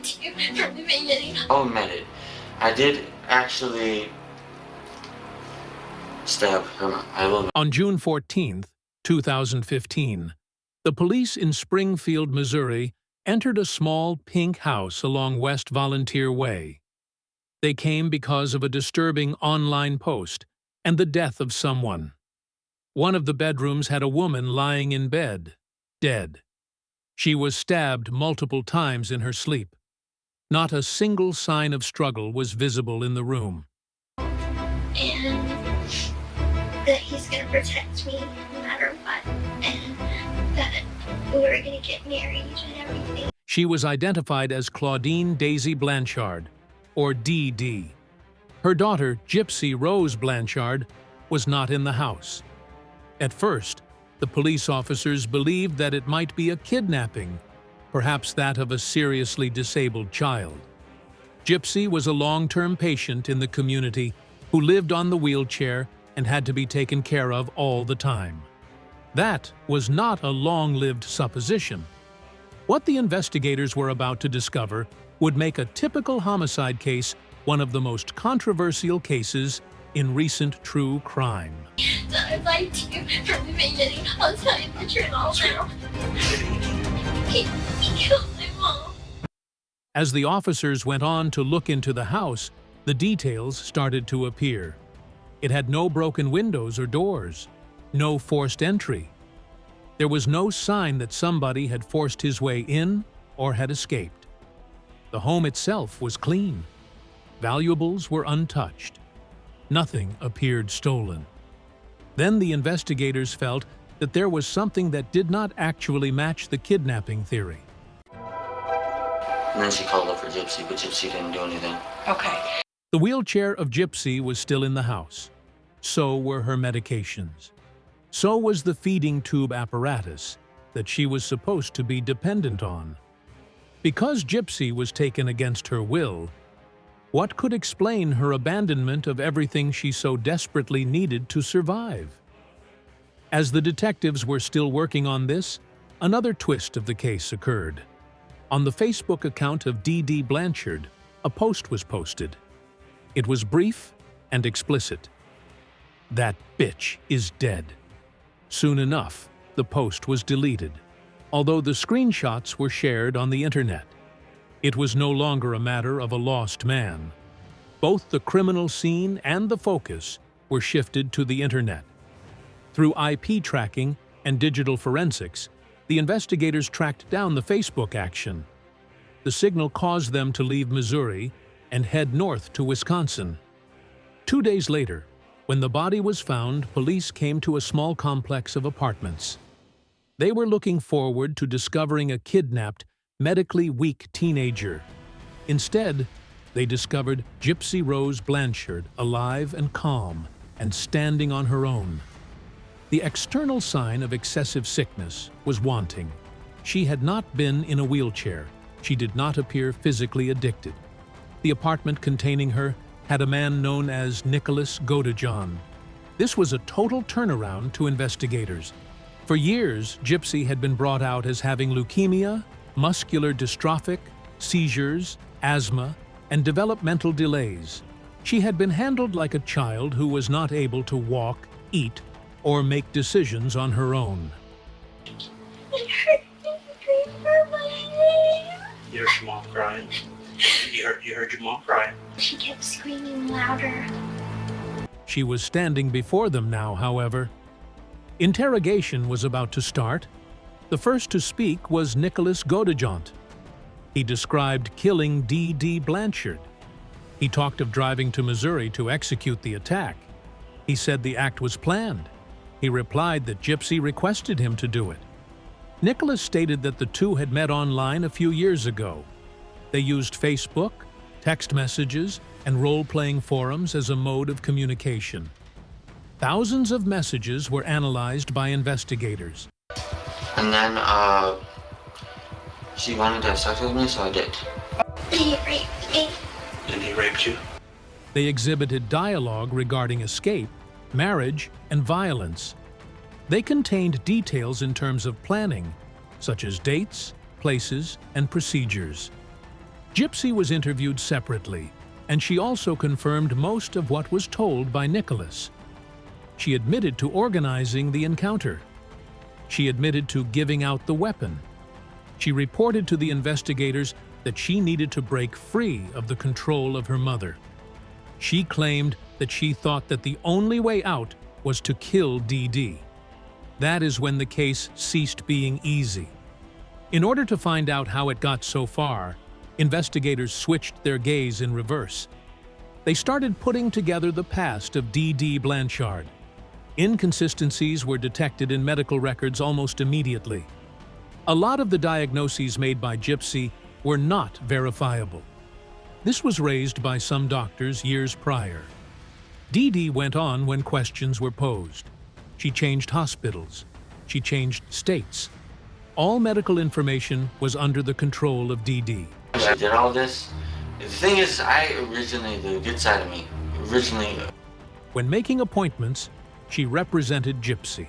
lied to you from the beginning. I'll admit it. I did actually stab her. I will. On June 14, 2015, the police in Springfield, Missouri, entered a small pink house along West Volunteer Way. They came because of a disturbing online post and the death of someone. One of the bedrooms had a woman lying in bed, dead. She was stabbed multiple times in her sleep. Not a single sign of struggle was visible in the room. And that he's going to protect me no matter what. And that we were going to get married and everything. She was identified as Claudine Daisy Blanchard, or DD. Her daughter, Gypsy Rose Blanchard, was not in the house. At first, the police officers believed that it might be a kidnapping, perhaps that of a seriously disabled child. Gypsy was a long-term patient in the community who lived on the wheelchair and had to be taken care of all the time. That was not a long-lived supposition. What the investigators were about to discover would make a typical homicide case one of the most controversial cases in recent true crime. So I lied to you from the beginning. I'll tell you the truth all now. He killed my mom. As the officers went on to look into the house, the details started to appear. It had no broken windows or doors, no forced entry. There was no sign that somebody had forced his way in or had escaped. The home itself was clean. Valuables were untouched. Nothing appeared stolen. Then the investigators felt that there was something that did not actually match the kidnapping theory. And then she called up for Gypsy, but Gypsy didn't do anything. Okay. The wheelchair of Gypsy was still in the house. So were her medications. So was the feeding tube apparatus that she was supposed to be dependent on. Because Gypsy was taken against her will, what could explain her abandonment of everything she so desperately needed to survive? As the detectives were still working on this, another twist of the case occurred. On the Facebook account of DD Blanchard, a post was posted. It was brief and explicit. "That bitch is dead." Soon enough, the post was deleted, although the screenshots were shared on the internet. It was no longer a matter of a lost man. Both the criminal scene and the focus were shifted to the internet. Through IP tracking and digital forensics, the investigators tracked down the Facebook action. The signal caused them to leave Missouri and head north to Wisconsin. 2 days later, when the body was found, police came to a small complex of apartments. They were looking forward to discovering a kidnapped, medically weak teenager. Instead, they discovered Gypsy Rose Blanchard alive and calm and standing on her own. The external sign of excessive sickness was wanting. She had not been in a wheelchair. She did not appear physically addicted. The apartment containing her had a man known as Nicholas Godejohn. This was a total turnaround to investigators. For years, Gypsy had been brought out as having leukemia, muscular dystrophic, seizures, asthma, and developmental delays. She had been handled like a child who was not able to walk, eat, or make decisions on her own. It hurt me to scream for my name. You heard your mom crying. You heard your mom crying. She kept screaming louder. She was standing before them now, however. Interrogation was about to start. The first to speak was Nicholas Godejohn. He described killing DD Blanchard. He talked of driving to Missouri to execute the attack. He said the act was planned. He replied that Gypsy requested him to do it. Nicholas stated that the two had met online a few years ago. They used Facebook, text messages, and role-playing forums as a mode of communication. Thousands of messages were analyzed by investigators. And then, she wanted to have sex with me, so I did. He raped me. And he raped you? They exhibited dialogue regarding escape, marriage, and violence. They contained details in terms of planning, such as dates, places, and procedures. Gypsy was interviewed separately, and she also confirmed most of what was told by Nicholas. She admitted to organizing the encounter. She admitted to giving out the weapon. She reported to the investigators that she needed to break free of the control of her mother. She claimed that she thought that the only way out was to kill Dee. That is when the case ceased being easy. In order to find out how it got so far, investigators switched their gaze in reverse. They started putting together the past of Dee Blanchard. Inconsistencies were detected in medical records almost immediately. A lot of the diagnoses made by Gypsy were not verifiable. This was raised by some doctors years prior. Dee went on when questions were posed. She changed hospitals. She changed states. All medical information was under the control of Dee. I did all this. The thing is, the good side of me, When making appointments, she represented Gypsy.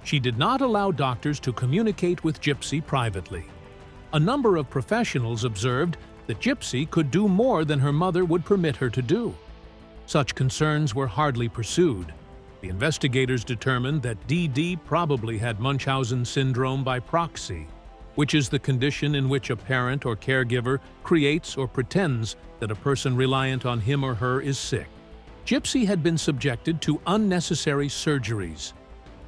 She did not allow doctors to communicate with Gypsy privately. A number of professionals observed that Gypsy could do more than her mother would permit her to do. Such concerns were hardly pursued. The investigators determined that Dee probably had Munchausen syndrome by proxy, which is the condition in which a parent or caregiver creates or pretends that a person reliant on him or her is sick. Gypsy had been subjected to unnecessary surgeries.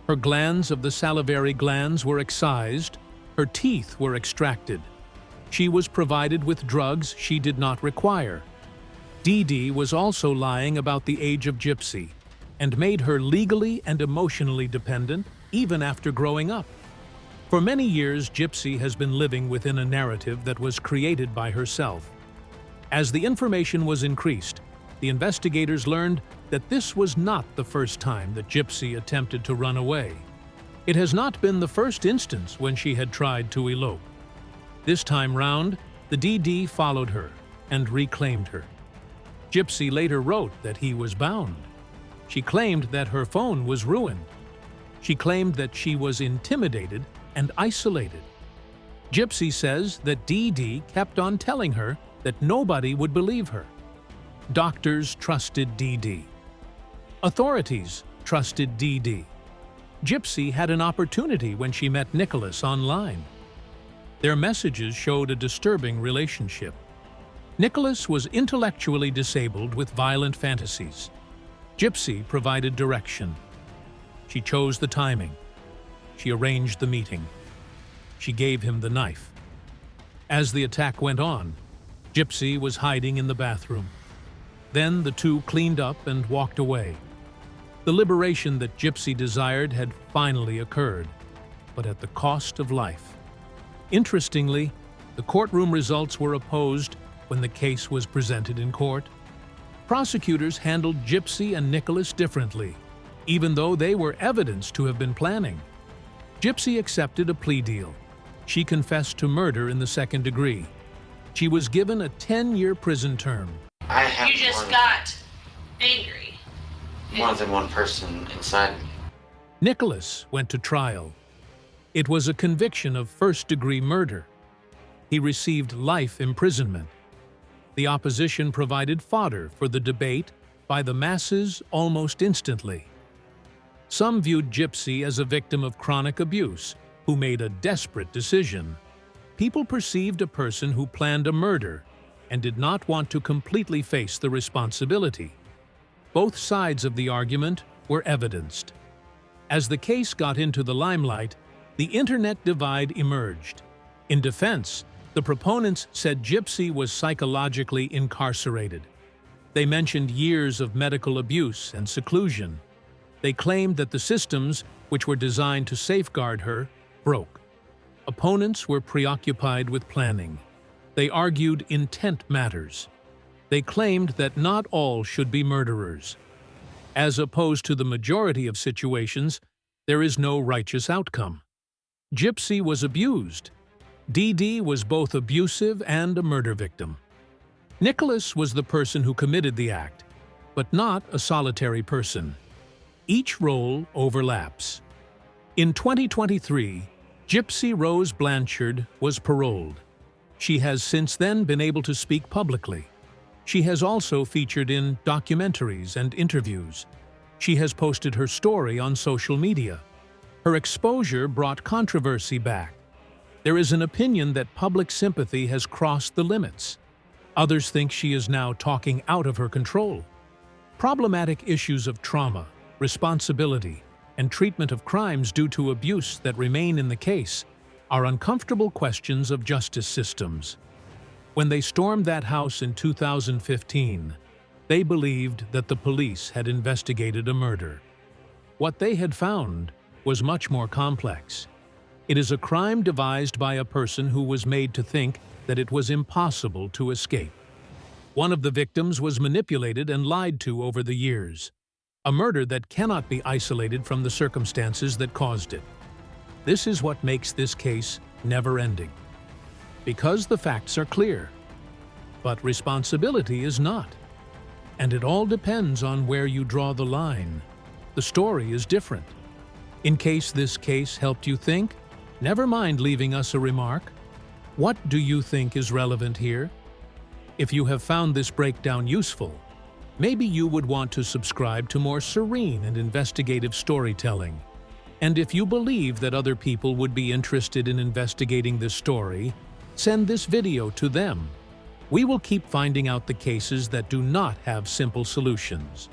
Her glands of the salivary glands were excised, her teeth were extracted. She was provided with drugs she did not require. Dee was also lying about the age of Gypsy and made her legally and emotionally dependent even after growing up. For many years, Gypsy has been living within a narrative that was created by herself. As the information was increased, the investigators learned that this was not the first time that Gypsy attempted to run away. It has not been the first instance when she had tried to elope. This time round, the Dee followed her and reclaimed her. Gypsy later wrote that he was bound. She claimed that her phone was ruined. She claimed that she was intimidated and isolated. Gypsy says that Dee kept on telling her that nobody would believe her. Doctors trusted Dee. Authorities trusted Dee. Gypsy had an opportunity when she met Nicholas online. Their messages showed a disturbing relationship. Nicholas was intellectually disabled with violent fantasies. Gypsy provided direction. She chose the timing. She arranged the meeting. She gave him the knife. As the attack went on, Gypsy was hiding in the bathroom. Then the two cleaned up and walked away. The liberation that Gypsy desired had finally occurred, but at the cost of life. Interestingly, the courtroom results were opposed when the case was presented in court. Prosecutors handled Gypsy and Nicholas differently, even though they were evidenced to have been planning. Gypsy accepted a plea deal. She confessed to murder in the second degree. She was given a 10-year prison term. You just got angry. More than one person inside me. Nicholas went to trial. It was a conviction of first-degree murder. He received life imprisonment. The opposition provided fodder for the debate by the masses almost instantly. Some viewed Gypsy as a victim of chronic abuse who made a desperate decision. People perceived a person who planned a murder and did not want to completely face the responsibility. Both sides of the argument were evidenced. As the case got into the limelight, the internet divide emerged. In defense, the proponents said Gypsy was psychologically incarcerated. They mentioned years of medical abuse and seclusion. They claimed that the systems, which were designed to safeguard her, broke. Opponents were preoccupied with planning. They argued intent matters. They claimed that not all should be murderers. As opposed to the majority of situations, there is no righteous outcome. Gypsy was abused. Dee was both abusive and a murder victim. Nicholas was the person who committed the act, but not a solitary person. Each role overlaps. In 2023, Gypsy Rose Blanchard was paroled. She has since then been able to speak publicly. She has also featured in documentaries and interviews. She has posted her story on social media. Her exposure brought controversy back. There is an opinion that public sympathy has crossed the limits. Others think she is now talking out of her control. Problematic issues of trauma, responsibility, and treatment of crimes due to abuse that remain in the case are uncomfortable questions of justice systems. When they stormed that house in 2015, they believed that the police had investigated a murder. What they had found was much more complex. It is a crime devised by a person who was made to think that it was impossible to escape. One of the victims was manipulated and lied to over the years. A murder that cannot be isolated from the circumstances that caused it. This is what makes this case never-ending. Because the facts are clear, but responsibility is not. And it all depends on where you draw the line. The story is different. In case this case helped you think, never mind leaving us a remark. What do you think is relevant here? If you have found this breakdown useful, maybe you would want to subscribe to more serene and investigative storytelling. And if you believe that other people would be interested in investigating this story, send this video to them. We will keep finding out the cases that do not have simple solutions.